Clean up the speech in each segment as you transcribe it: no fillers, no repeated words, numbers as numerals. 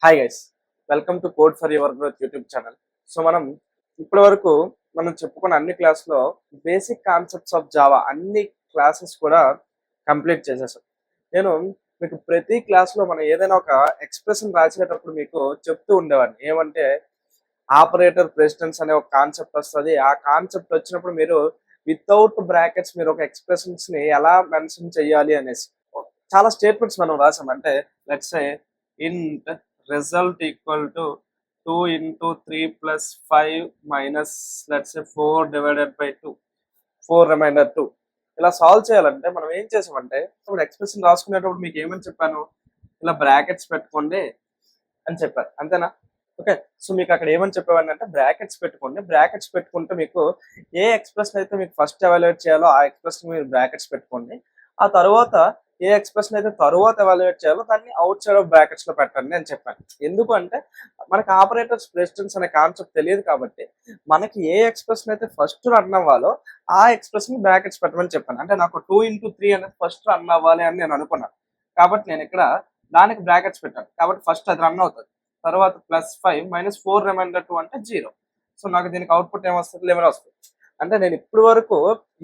Hi guys, welcome to code for your growth YouTube channel. So ఇప్పటి వరకు మనం చెప్పుకున్న అన్ని క్లాస్లో బేసిక్ కాన్సెప్ట్స్ ఆఫ్ జావా అన్ని క్లాసెస్ కూడా కంప్లీట్ చేసేసాం. నేను మీకు ప్రతి క్లాస్లో మనం ఏదైనా ఒక ఎక్స్ప్రెషన్ రాసేటప్పుడు మీకు చెప్తూ ఉండేవాడిని. ఏమంటే ఆపరేటర్ ప్రెసిడెన్స్ అనే ఒక కాన్సెప్ట్ వస్తుంది. ఆ కాన్సెప్ట్ వచ్చినప్పుడు మీరు వితౌట్ బ్రాకెట్స్ మీరు ఒక ఎక్స్ప్రెషన్స్ని ఎలా మెన్షన్ చేయాలి అనేసి చాలా స్టేట్మెంట్స్ మనం రాసాం. అంటే లెట్స్ సే ఇంట్ result equal to 2 into 3 plus 5 minus let's say 4 divided by 2, 4 remainder 2. ఇలా సాల్వ్ చేయాలంటే మనం ఏం చేసామంటే ఇప్పుడు ఎక్స్ప్రెషన్ రాసుకునేటప్పుడు మీకు ఏమని చెప్పాను, ఇలా బ్రాకెట్స్ పెట్టుకోండి అని చెప్పారు, అంతేనా? ఓకే, సో మీకు అక్కడ ఏమని చెప్పేవాడిని అంటే బ్రాకెట్స్ పెట్టుకోండి. బ్రాకెట్స్ పెట్టుకుంటే మీకు ఏ ఎక్స్ప్రెషన్ అయితే మీకు ఫస్ట్ ఎవాల్యుయేట్ చేయాలో ఆ ఎక్స్ప్రెషన్ మీరు బ్రాకెట్స్ పెట్టుకోండి. ఆ తర్వాత ఏ ఎక్స్ప్రెషన్ అయితే తరువాత ఎవాల్యుయేట్ చేయాలో దాన్ని అవుట్ సైడ్ ఆఫ్ బ్రాకెట్స్ లో పెట్టండి అని చెప్పాను. ఎందుకు అంటే మనకి ఆపరేటర్స్ ప్రెసిడెన్స్ అనే కాన్సెప్ట్ తెలియదు కాబట్టి మనకి ఏ ఎక్స్ప్రెషన్ అయితే ఫస్ట్ రన్ అవ్వాలో ఆ ఎక్స్ప్రెషన్ బ్రాకెట్స్ పెట్టమని చెప్పాను. అంటే నాకు 2 into 3 అనేది ఫస్ట్ రన్ అవ్వాలి అని నేను అనుకున్నాను కాబట్టి నేను ఇక్కడ దానికి బ్రాకెట్స్ పెట్టాను. కాబట్టి ఫస్ట్ అది రన్ అవుతుంది. తర్వాత +5 - 4 రిమైండర్ 2 అంటే 0. సో నాకు దీనికి అవుట్పుట్ ఏమొస్తుంది, 11 వస్తుంది. అంటే నేను ఇప్పటి వరకు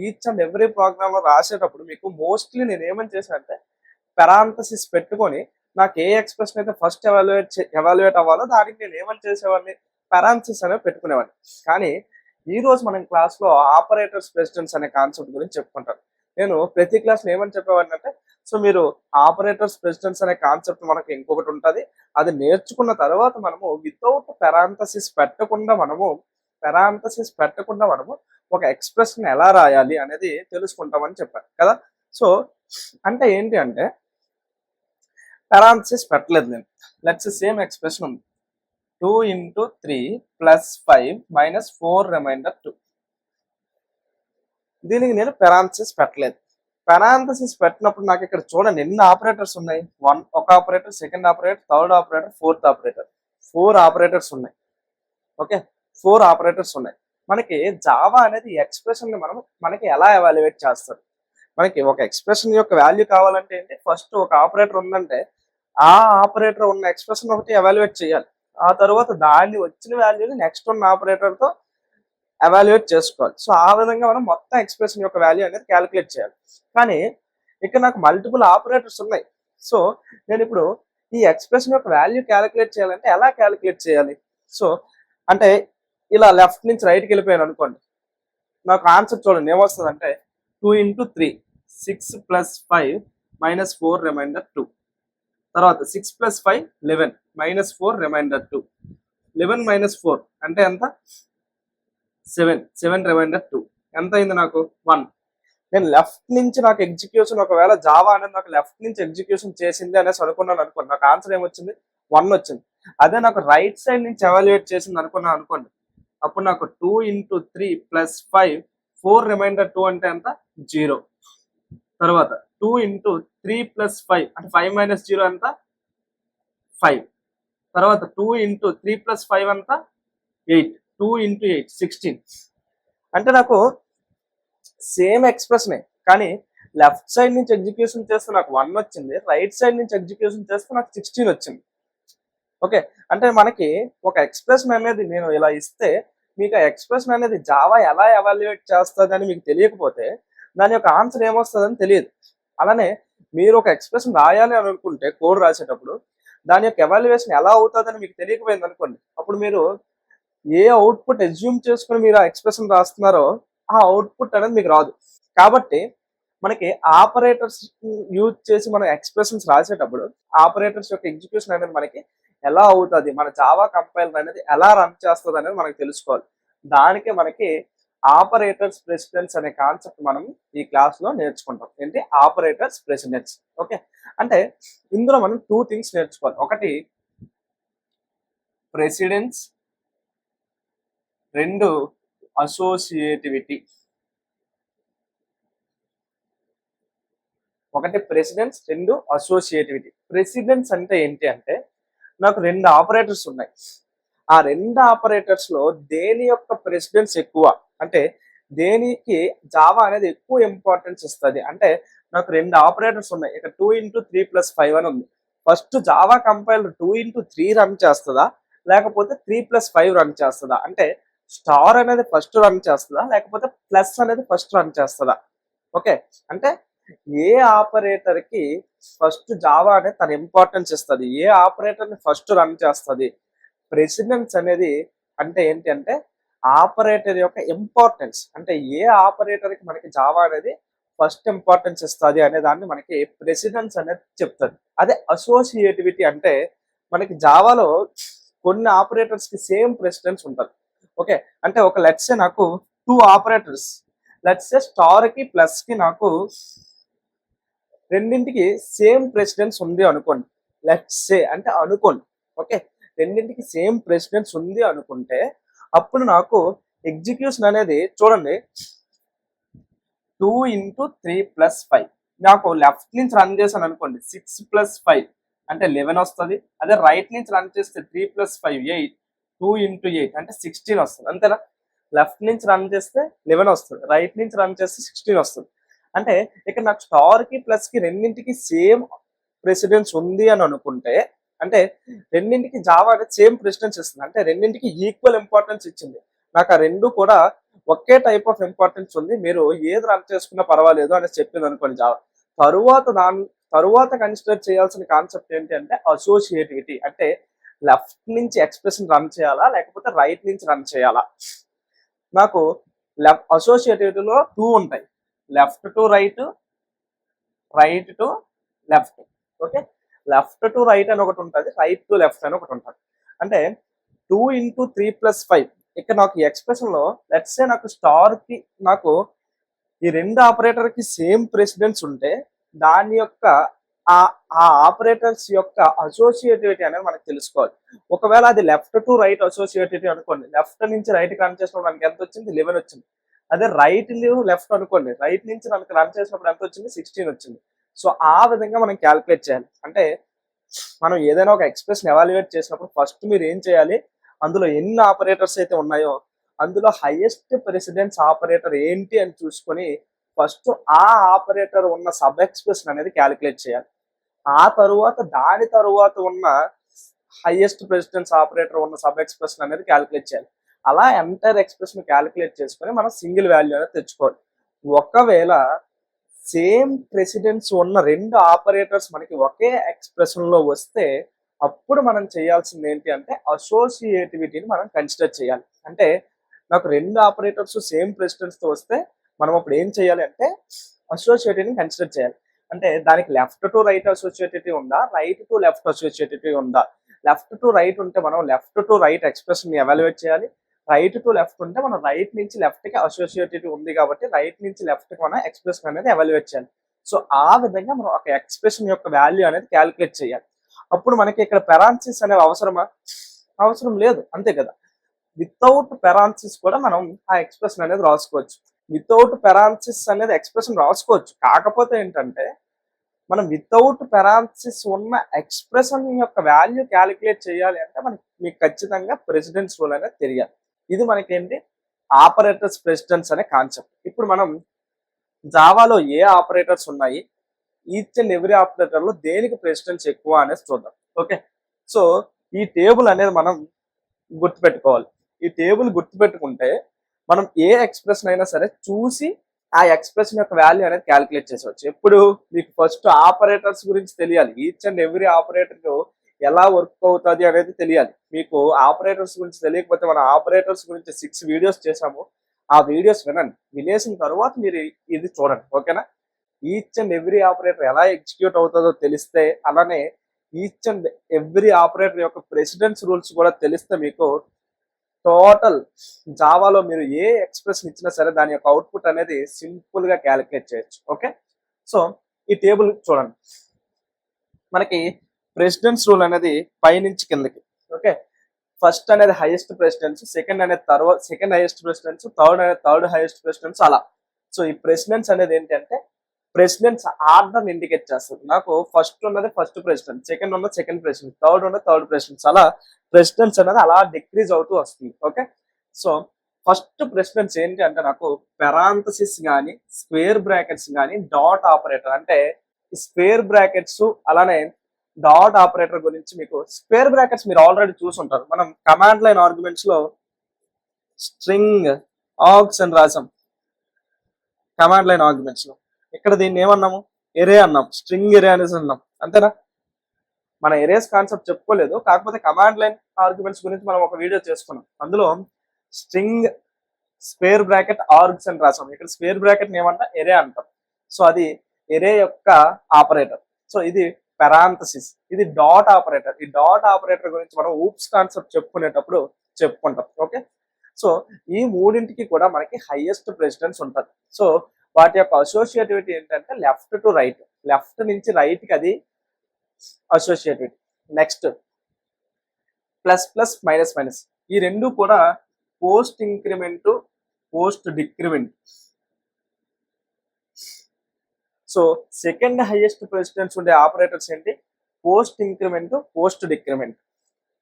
ఈచ్ అండ్ ఎవ్రీ ప్రోగ్రామ్ రాసేటప్పుడు మీకు మోస్ట్లీ నేను ఏమని చేశాను అంటే పెరాంథసిస్ పెట్టుకొని నాకు ఏ ఎక్స్ప్రెషన్ అయితే ఫస్ట్ ఎవాల్యుయేట్ అవ్వాలో దానికి నేను ఏమని చేసేవాడిని, పెరాంథసిస్ అనేవి పెట్టుకునేవాడిని. కానీ ఈ రోజు మనం క్లాస్లో ఆపరేటర్స్ ప్రెసిడెన్స్ అనే కాన్సెప్ట్ గురించి చెప్పుకుంటాను. నేను ప్రతి క్లాస్లో ఏమని చెప్పేవాడిని అంటే సో మీరు ఆపరేటర్స్ ప్రెసిడెన్స్ అనే కాన్సెప్ట్ మనకి ఇంకొకటి ఉంటుంది. అది నేర్చుకున్న తర్వాత మనము వితౌట్ పెరాంథసిస్ పెట్టకుండా మనము ఒక ఎక్స్ప్రెషన్ ఎలా రాయాలి అనేది తెలుసుకుంటామని చెప్పాను కదా. సో అంటే ఏంటి అంటే పెరాంథసిస్ పెట్టలేదు నేను. లెట్స్ సేమ్ ఎక్స్ప్రెషన్ ఉంది, 2 into 3 plus 5 minus 4 remainder 2. దీనికి నేను పెరాంథసిస్ పెట్టలేదు. పెరాంథసిస్ పెట్టినప్పుడు నాకు ఇక్కడ చూడండి ఎన్ని ఆపరేటర్స్ ఉన్నాయి. ఒక operator, second operator, third operator, fourth operator, 4 operators ఉన్నాయి. ఓకే, 4 ఆపరేటర్స్ ఉన్నాయి. మనకి జావా అనేది ఎక్స్ప్రెషన్ ని మనకి ఎలా ఎవాల్యుయేట్ చేస్తారు. మనకి ఒక ఎక్స్ప్రెషన్ యొక్క వాల్యూ కావాలంటే ఏంటి, ఫస్ట్ ఒక ఆపరేటర్ ఉందంటే ఆ ఆపరేటర్ ఉన్న ఎక్స్ప్రెషన్ ఒకటి ఎవాల్యుయేట్ చేయాలి. ఆ తర్వాత దాన్ని వచ్చిన వాల్యూని నెక్స్ట్ ఉన్న ఆపరేటర్ తో ఎవాల్యుయేట్ చేసుకోవాలి. సో ఆ విధంగా మనం మొత్తం ఎక్స్ప్రెషన్ యొక్క వాల్యూ అనేది క్యాలిక్యులేట్ చేయాలి. కానీ ఇక్కడ నాకు మల్టిపుల్ ఆపరేటర్స్ ఉన్నాయి. సో నేను ఇప్పుడు ఈ ఎక్స్ప్రెషన్ యొక్క వాల్యూ క్యాలిక్యులేట్ చేయాలంటే ఎలా క్యాలిక్యులేట్ చేయాలి. సో అంటే ఇలా లెఫ్ట్ నుంచి రైట్కి వెళ్ళిపోయాను అనుకోండి, నాకు ఆన్సర్ చూడండి ఏమొస్తుంది అంటే 2 into 3 6 + 5 - 4 remainder 2. తర్వాత 6 + 5 11 - 4 remainder 2. 11 - 4 అంటే ఎంత, 7 remainder 2. ఎంత అయింది నాకు 1. నేను లెఫ్ట్ నుంచి నాకు ఎగ్జిక్యూషన్, ఒకవేళ జావా అనేది నాకు లెఫ్ట్ నుంచి ఎగ్జిక్యూషన్ చేసింది అనేసి అనుకున్నాను అనుకోండి, నాకు ఆన్సర్ ఏమొచ్చింది 1 వచ్చింది. అదే నాకు రైట్ సైడ్ నుంచి ఎవాల్యుయేట్ చేసింది అనుకున్నాను అనుకోండి, అప్పుడు నాకు 2 into 3 + 5 4 remainder 2 అంటే ఎంత 0. తర్వాత 2 into 3 + 5 అంటే 5 - 0 ఎంత 5. తర్వాత 2 into 3 + 5 ఎంత 8. 2 into 8 16. అంటే నాకు సేమ్ ఎక్స్ప్రెషనే కానీ లెఫ్ట్ సైడ్ నుంచి ఎగ్జిక్యూషన్ చేస్తే నాకు 1 వచ్చింది, రైట్ సైడ్ నుంచి ఎగ్జిక్యూషన్ చేస్తే నాకు 16 వచ్చింది. ఓకే, అంటే మనకి ఒక ఎక్స్ప్రెషన్ అనేది నేను ఇలా ఇస్తే మీకు ఆ ఎక్స్ప్రెషన్ అనేది జావా ఎలా ఎవాల్యుయేట్ చేస్తుంది అని మీకు తెలియకపోతే దాని యొక్క ఆన్సర్ ఏమొస్తుందని తెలియదు. అలానే మీరు ఒక ఎక్స్ప్రెషన్ రాయాలి అని అనుకుంటే కోడ్ రాసేటప్పుడు దాని యొక్క ఎవాల్యుయేషన్ ఎలా అవుతుందని మీకు తెలియకపోయింది అనుకోండి, అప్పుడు మీరు ఏ అవుట్పుట్ అజ్యూమ్ చేసుకుని మీరు ఆ ఎక్స్ప్రెషన్ రాస్తున్నారో ఆ అవుట్పుట్ అనేది మీకు రాదు. కాబట్టి మనకి ఆపరేటర్స్ యూజ్ చేసి మనం ఎక్స్ప్రెషన్స్ రాసేటప్పుడు ఆపరేటర్స్ యొక్క ఎగ్జిక్యూషన్ అనేది మనకి ఎలా అవుతుంది, మన జావా కంపైలర్ అనేది ఎలా రన్ చేస్తుంది అనేది మనకు తెలుసుకోవాలి. దానికి మనకి ఆపరేటర్స్ ప్రెసిడెన్స్ అనే కాన్సెప్ట్ మనం ఈ క్లాస్లో నేర్చుకుంటాం. ఏంటి ఆపరేటర్స్ ప్రెసిడెన్స్. ఓకే, అంటే ఇందులో మనం 2 థింగ్స్ నేర్చుకోవాలి. ఒకటి ప్రెసిడెన్స్, 2 అసోసియేటివిటీ. ఒకటి ప్రెసిడెన్స్, 2 అసోసియేటివిటీ. ప్రెసిడెన్స్ అంటే ఏంటి అంటే నాకు 2 ఆపరేటర్స్ ఉన్నాయి. ఆ 2 ఆపరేటర్స్ లో దేని యొక్క ప్రెసిడెన్స్ ఎక్కువ అంటే దేనికి జావా అనేది ఎక్కువ ఇంపార్టెన్స్ ఇస్తుంది అంటే నాకు 2 ఆపరేటర్స్ ఉన్నాయి. ఇక్కడ 2 into 3 + 5 అని ఉంది. First Java compiler 2x3 run చేస్తుందా, లేకపోతే 3+5 రన్ చేస్తుందా? అంటే స్టార్ అనేది ఫస్ట్ రన్ చేస్తుందా, లేకపోతే ప్లస్ అనేది ఫస్ట్ రన్ చేస్తుందా? ఓకే, అంటే ఏ ఆపరేటర్ కి ఫస్ట్ జావా అనేది తన ఇంపార్టెన్స్ ఇస్తుంది, ఏ ఆపరేటర్ ని ఫస్ట్ రన్ చేస్తుంది. ప్రెసిడెన్స్ అనేది అంటే ఏంటి అంటే ఆపరేటర్ యొక్క ఇంపార్టెన్స్, అంటే ఏ ఆపరేటర్ కి మనకి జావా అనేది ఫస్ట్ ఇంపార్టెన్స్ ఇస్తుంది అనే దాన్ని మనకి ప్రెసిడెన్స్ అనేది చెప్తుంది. అదే అసోసియేటివిటీ అంటే మనకి జావాలో కొన్ని ఆపరేటర్స్ కి సేమ్ ప్రెసిడెన్స్ ఉంటుంది. ఓకే, అంటే ఒక లెట్స్ నాకు 2 ఆపరేటర్స్, లెట్స్ స్టార్ కి ప్లస్ కి నాకు రెండింటికి సేమ్ ప్రెసిడెన్స్ ఉంది అనుకోండి. లెట్స్ సే అంటే అనుకోండి. ఓకే, రెండింటికి సేమ్ ప్రెసిడెన్స్ ఉంది అనుకుంటే అప్పుడు నాకు ఎగ్జిక్యూషన్ అనేది చూడండి 2x3+5. నాకు లెఫ్ట్ నుంచి రన్ చేశాను అనుకోండి 6+5 అంటే 11 వస్తుంది. అదే రైట్ నుంచి రన్ చేస్తే 3+5 8, 2x8 అంటే 16 వస్తుంది. అంతేనా? లెఫ్ట్ నుంచి రన్ చేస్తే 11 వస్తుంది, రైట్ నుంచి రన్ చేస్తే 16 వస్తుంది. అంటే ఇక్కడ నాకు స్టార్ కి ప్లస్ కి రెండింటికి సేమ్ ప్రెసిడెన్స్ ఉంది అని అనుకుంటే, అంటే రెండింటికి జావా అనేది సేమ్ ప్రెసిడెన్స్ ఇస్తుంది, అంటే రెండింటికి ఈక్వల్ ఇంపార్టెన్స్ ఇచ్చింది. నాకు ఆ రెండు కూడా ఒకే టైప్ ఆఫ్ ఇంపార్టెన్స్ ఉంది, మీరు ఏది రన్ చేసుకున్నా పర్వాలేదు అని చెప్పింది అనుకోండి జావా. తరువాత కన్సిడర్ చేయాల్సిన కాన్సెప్ట్ ఏంటి అంటే అసోసియేటివిటీ. అంటే లెఫ్ట్ నుంచి ఎక్స్ప్రెషన్ రన్ చేయాలా, లేకపోతే రైట్ నుంచి రన్ చేయాలా? నాకు అసోసియేటివిటీలో 2 ఉంటాయి, left to right, right to left. Okay, left to right అని ఒకటి ఉంటుంది, రైట్ టు లెఫ్ట్ అని ఒకటి ఉంటుంది. అంటే 2x3+5 ఇక్కడ నాకు ఈ ఎక్స్ప్రెషన్ లో లెట్స్ సే నాకు స్టార్ కి నాకు ఈ రెండు ఆపరేటర్ కి సేమ్ ప్రెసిడెన్స్ ఉంటే దాని యొక్క ఆ ఆపరేటర్స్ యొక్క అసోసియేటివిటీ అనేది మనకు తెలుసుకోవాలి. ఒకవేళ అది లెఫ్ట్ టు రైట్ అసోసియేటివిటీ అనుకోండి, లెఫ్ట్ నుంచి రైట్ రన్ చేసినప్పుడు మనకి ఎంత వచ్చింది? 11 వచ్చింది. అదే రైట్ లెఫ్ట్ అనుకోండి, రైట్ నుంచి మనకి రన్ చేసినప్పుడు ఎంత వచ్చింది? 16 వచ్చింది. సో ఆ విధంగా మనం క్యాలిక్యులేట్ చేయాలి. అంటే మనం ఏదైనా ఒక ఎక్స్ప్రెషన్ ఎవాల్యుయేట్ చేసినప్పుడు ఫస్ట్ మీరు ఏం చేయాలి, అందులో ఎన్ని ఆపరేటర్స్ అయితే ఉన్నాయో అందులో హైయెస్ట్ ప్రెసిడెన్స్ ఆపరేటర్ ఏంటి అని చూసుకొని ఫస్ట్ ఆ ఆపరేటర్ ఉన్న సబ్ ఎక్స్ప్రెషన్ అనేది క్యాలిక్యులేట్ చేయాలి. ఆ తరువాత దాని తరువాత ఉన్న హైయెస్ట్ ప్రెసిడెన్స్ ఆపరేటర్ ఉన్న సబ్ ఎక్స్ప్రెషన్ అనేది క్యాలిక్యులేట్ చేయాలి. అలా ఎంటైర్ ఎక్స్ప్రెషన్ క్యాలిక్యులేట్ చేసుకొని మనం సింగిల్ వాల్యూ అనేది తెచ్చుకోవాలి. ఒకవేళ సేమ్ ప్రెసిడెన్స్ ఉన్న రెండు ఆపరేటర్స్ మనకి ఒకే ఎక్స్ప్రెషన్ లో వస్తే అప్పుడు మనం చేయాల్సింది ఏంటి అంటే అసోసియేటివిటీని మనం కన్సిడర్ చేయాలి. అంటే నాకు రెండు ఆపరేటర్స్ సేమ్ ప్రెసిడెన్స్ తో వస్తే మనం అప్పుడు ఏం చేయాలి అంటే అసోసియేటివిటీని కన్సిడర్ చేయాలి. అంటే దానికి లెఫ్ట్ టు రైట్ అసోసియేటివిటీ ఉందా, రైట్ టు లెఫ్ట్ అసోసియేటివిటీ ఉందా? లెఫ్ట్ టు రైట్ ఉంటే మనం లెఫ్ట్ టు రైట్ ఎక్స్ప్రెషన్ ని ఎవాల్యుయేట్ చేయాలి, రైట్ టు లెఫ్ట్ ఉంటే మనం రైట్ నుంచి లెఫ్ట్ కి అసోసియేటివిటీ ఉంది కాబట్టి రైట్ నుంచి లెఫ్ట్ కి మనం ఎక్స్ప్రెషన్ అనేది ఎవాల్యుయేట్ చేయాలి. సో ఆ విధంగా మనం ఒక ఎక్స్ప్రెషన్ యొక్క వాల్యూ అనేది క్యాలిక్యులేట్ చేయాలి. అప్పుడు మనకి ఇక్కడ పెరాన్సిస్ అనేవి అవసరమా? అవసరం లేదు, అంతే కదా. వితౌట్ పెరాన్సిస్ కూడా మనం ఆ ఎక్స్ప్రెషన్ అనేది రాసుకోవచ్చు. వితౌట్ పెరాన్సిస్ అనేది ఎక్స్ప్రెషన్ రాసుకోవచ్చు, కాకపోతే ఏంటంటే మనం వితౌట్ పెరాన్సిస్ ఉన్న ఎక్స్ప్రెషన్ యొక్క వాల్యూ క్యాలిక్యులేట్ చేయాలి అంటే మీకు ఖచ్చితంగా ప్రెసిడెన్స్ రూల్ అనేది తెలియాలి. ఇది మనకేంటి ఆపరేటర్స్ ప్రెసిడెన్స్ అనే కాన్సెప్ట్. ఇప్పుడు మనం జావాలో ఏ ఆపరేటర్స్ ఉన్నాయి, ఈచ్ అండ్ ఎవ్రీ ఆపరేటర్ లో దేనికి ప్రెసిడెన్స్ ఎక్కువ అనేది చూద్దాం. ఓకే, సో ఈ టేబుల్ అనేది మనం గుర్తుపెట్టుకోవాలి. ఈ టేబుల్ గుర్తుపెట్టుకుంటే మనం ఏ ఎక్స్ప్రెషన్ అయినా సరే చూసి ఆ ఎక్స్ప్రెషన్ యొక్క వాల్యూ అనేది క్యాలిక్యులేట్ చేసవచ్చు. ఎప్పుడు మీకు ఫస్ట్ ఆపరేటర్స్ గురించి తెలియాలి, ఈచ్ అండ్ ఎవ్రీ ఆపరేటర్ ఎలా వర్క్ అవుతుంది అనేది తెలియాలి. మీకు ఆపరేటర్స్ గురించి తెలియకపోతే మన ఆపరేటర్స్ గురించి 6 వీడియోస్ చేసాము, ఆ వీడియోస్ వినండి, వినేసిన తర్వాత మీరు ఇది చూడండి. ఓకేనా? ఈచ్ అండ్ ఎవ్రీ ఆపరేటర్ ఎలా ఎగ్జిక్యూట్ అవుతుందో తెలిస్తే, అలానే ఈచ్ అండ్ ఎవ్రీ ఆపరేటర్ యొక్క ప్రెసిడెన్స్ రూల్స్ కూడా తెలిస్తే మీకు టోటల్ జావాలో మీరు ఏ ఎక్స్ప్రెషన్ ఇచ్చినా సరే దాని యొక్క అవుట్పుట్ అనేది సింపుల్ గా క్యాలిక్యులేట్ చేయొచ్చు. ఓకే, సో ఈ టేబుల్ చూడండి, మనకి ప్రెసిడెన్స్ రూల్ అనేది పైనుంచి కిందకి. ఓకే, ఫస్ట్ అనేది హైయెస్ట్ ప్రెసిడెన్స్, సెకండ్ అనేది సెకండ్ హైయెస్ట్ ప్రెసిడెన్స్, థర్డ్ అనేది థర్డ్ హైయెస్ట్ ప్రెసిడెన్స్, అలా. సో ఈ ప్రెసిడెన్స్ అనేది ఏంటంటే ప్రెసిడెన్స్ ఆర్డర్ ఇండికేట్ చేస్తుంది. నాకు ఫస్ట్ ఉన్నది ఫస్ట్ ప్రెసిడెంట్, సెకండ్ ఉన్నది సెకండ్ ప్రెసిడెంట్, థర్డ్ ఉన్నది థర్డ్ ప్రెసిడెంట్స్, అలా ప్రెసిడెన్స్ అనేది అలా డిక్రీజ్ అవుతూ వస్తుంది. ఓకే, సో ఫస్ట్ ప్రెసిడెన్స్ ఏంటి అంటే నాకు పెరాంథసిస్ కానీ స్క్వేర్ బ్రాకెట్స్ కానీ డాట్ ఆపరేటర్, అంటే స్క్వేర్ బ్రాకెట్స్ అలానే డాట్ ఆపరేటర్ గురించి మీకు స్క్వేర్ బ్రాకెట్స్ మీరు ఆల్రెడీ చూసుంటారు. మనం కమాండ్ లైన్ ఆర్గ్యుమెంట్స్ లో స్ట్రింగ్ ఆర్గ్స్ అని రాసాం. కమాండ్ లైన్ ఆర్గ్యుమెంట్స్ లో ఇక్కడ దీన్ని ఏమన్నాము, ఎరే అన్నాం, స్ట్రింగ్ ఎరే అనేసి అన్నాం, అంతేనా? మన ఎరేస్ కాన్సెప్ట్ చెప్పుకోలేదు, కాకపోతే కమాండ్ లైన్ ఆర్గ్యుమెంట్స్ గురించి మనం ఒక వీడియో చేసుకున్నాం. అందులో స్ట్రింగ్ స్క్వేర్ బ్రాకెట్ ఆర్గ్స్ అని రాసాం. ఇక్కడ స్క్వేర్ బ్రాకెట్ ఏమంటా ఎరే అంటాం. సో అది ఎరే యొక్క ఆపరేటర్. సో ఇది పెరాంథసిస్, ఇది డాట్ ఆపరేటర్. ఈ డాట్ ఆపరేటర్ గురించి మనం ఊప్స్ కాన్సెప్ట్ చెప్పుకునేటప్పుడు చెప్పుకుంటాం. ఓకే, సో ఈ మూడింటికి కూడా మనకి హైయెస్ట్ ప్రెసిడెన్స్ ఉంటుంది. సో వాటి యొక్క అసోసియేటివిటీ ఏంటంటే లెఫ్ట్ టు రైట్, లెఫ్ట్ నుంచి రైట్ కి అది associativity. Next plus plus minus minus, ఈ రెండు కూడా post increment post decrement. So second highest precedence ఉండే ఆపరేటర్స్ ఏంటి, post increment post decrement.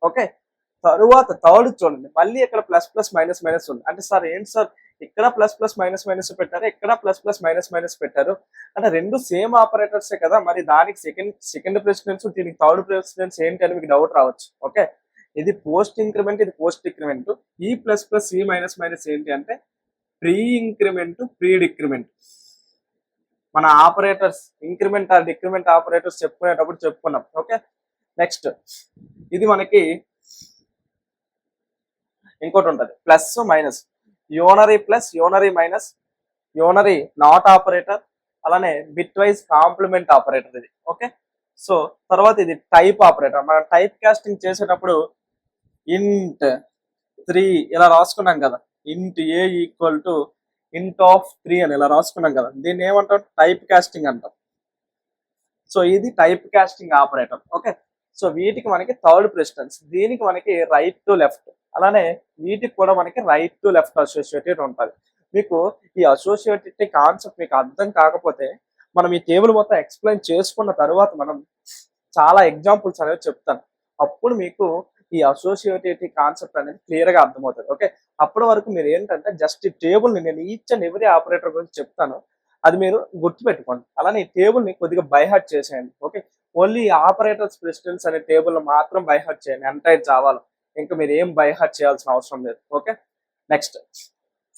Okay, తరువాత థర్డ్ చూడండి, మళ్ళీ ఇక్కడ ప్లస్ ప్లస్ మైనస్ మైనస్ ఉంది. అంటే సార్ ఏంటి సార్, ఇక్కడ ప్లస్ ప్లస్ మైనస్ మైనస్ పెట్టారు, ఇక్కడ ప్లస్ ప్లస్ మైనస్ మైనస్ పెట్టారు, అంటే రెండు సేమ్ ఆపరేటర్సే కదా, మరి దానికి సెకండ్ ప్రెసిడెన్స్ దీనికి థర్డ్ ప్రెసిడెన్స్ ఏంటి అని మీకు డౌట్ రావచ్చు. ఓకే, ఇది పోస్ట్ ఇంక్రిమెంట్, ఇది పోస్ట్ డిక్రిమెంట్. ఈ ప్లస్ ప్లస్ ఈ మైనస్ మైనస్ ఏంటి అంటే ప్రీ ఇంక్రిమెంట్ ప్రీ డిక్రిమెంట్. మన operators increment or decrement operators చెప్పుకునేటప్పుడు చెప్పుకున్నాం. ఓకే, నెక్స్ట్ ఇది మనకి ఇంకోటి ఉంటుంది, plus minus, unary plus unary minus, unary not operator, అలానే బిట్ వైజ్ కాంప్లిమెంట్ ఆపరేటర్ ఇది. ఓకే, సో తర్వాత ఇది టైప్ ఆపరేటర్. మనం టైప్ కాస్టింగ్ చేసేటప్పుడు ఇంట్ 3 ఇలా రాసుకున్నాం కదా, int a equal to int of 3 అని ఇలా రాసుకున్నాం కదా, దీన్ని ఏమంటాం, టైప్ కాస్టింగ్ అంటాం. సో ఇది type casting operator. Okay, so వీటికి మనకి థర్డ్ ప్రెసిడెన్స్, దీనికి మనకి రైట్ టు లెఫ్ట్, అలానే వీటికి కూడా మనకి రైట్ టు లెఫ్ట్ అసోసియేటెడ్ ఉంటుంది. మీకు ఈ అసోసియేటెడ్ కాన్సెప్ట్ మీకు అర్థం కాకపోతే మనం ఈ టేబుల్ మొత్తం ఎక్స్ప్లెయిన్ చేసుకున్న తర్వాత మనం చాలా ఎగ్జాంపుల్స్ అనేవి చెప్తాను, అప్పుడు మీకు ఈ అసోసియేటెడ్ కాన్సెప్ట్ అనేది క్లియర్ గా అర్థమవుతుంది. ఓకే, అప్పటి వరకు మీరు ఏంటంటే జస్ట్ ఈ టేబుల్ ని నేను ఈచ్ అండ్ ఎవ్రీ ఆపరేటర్ గురించి చెప్తాను, అది మీరు గుర్తుపెట్టుకోండి. అలానే ఈ టేబుల్ ని కొద్దిగా బైహార్ట్ చేసేయండి. ఓకే, ఓన్లీ ఆపరేటర్స్ ప్రెసిడెన్స్ అనే టేబుల్ మాత్రం బైహార్ట్ చేయండి ఎంటైర్ జావాలో, ఇంకా మీరు ఏం బైహార్ట్ చేయాల్సిన అవసరం లేదు. ఓకే, నెక్స్ట్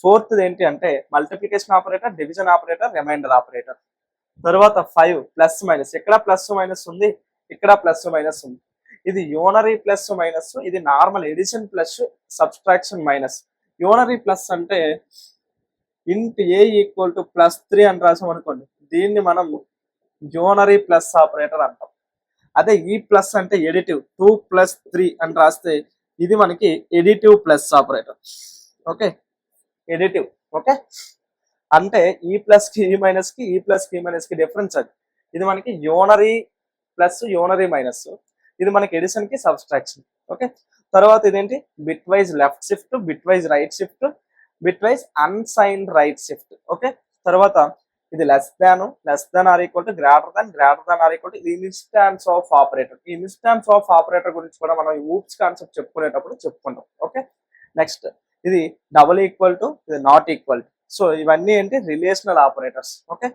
ఫోర్త్ ఏంటి అంటే multiplication operator, division operator, remainder operator. తర్వాత 5 ప్లస్ మైనస్, ఇక్కడ ప్లస్ మైనస్ ఉంది, ఇక్కడ ప్లస్ మైనస్ ఉంది. ఇది యోనరీ ప్లస్ మైనస్, ఇది normal addition plus subtraction minus. Unary plus అంటే ఇంట్ ఏ ఈక్వల్ టు +3 అని రాసాం అనుకోండి, దీన్ని మనం యోనరీ ప్లస్ ఆపరేటర్ అంటాం. అదే ఈ ప్లస్ అంటే ఎడిటివ్ 2 + 3 అని రాస్తే ఇది మనకి additive plus operator. Okay, additive. Okay, అంటే ఈ ప్లస్ కి ఈ మైనస్ కి, ఈ ప్లస్ కి ఈ మైనస్ కి డిఫరెన్స్ అది. ఇది మనకి యోనరీ ప్లస్ యోనరీ మైనస్, ఇది మనకి ఎడిషన్ కి సబ్స్ట్రాక్షన్. ఓకే, తర్వాత ఇదేంటి, bit wise left shift, bit wise right shift, bit wise unsigned right shift. Okay, తర్వాత ఇది less than or equal to greater than or equal to ఇది ఇన్స్టాన్స్ ఆఫ్ ఆపరేటర్. ఈ instance of operator గురించి కూడా మనం ఈ ఊప్స్ కాన్సెప్ట్ చెప్పుకునేటప్పుడు చెప్పుకుంటాం. Okay, next ఇది డబుల్ ఈక్వల్ టు, ఇది నాట్ ఈక్వల్ టు. సో ఇవన్నీ ఏంటి, రిలేషనల్ ఆపరేటర్స్. ఓకే,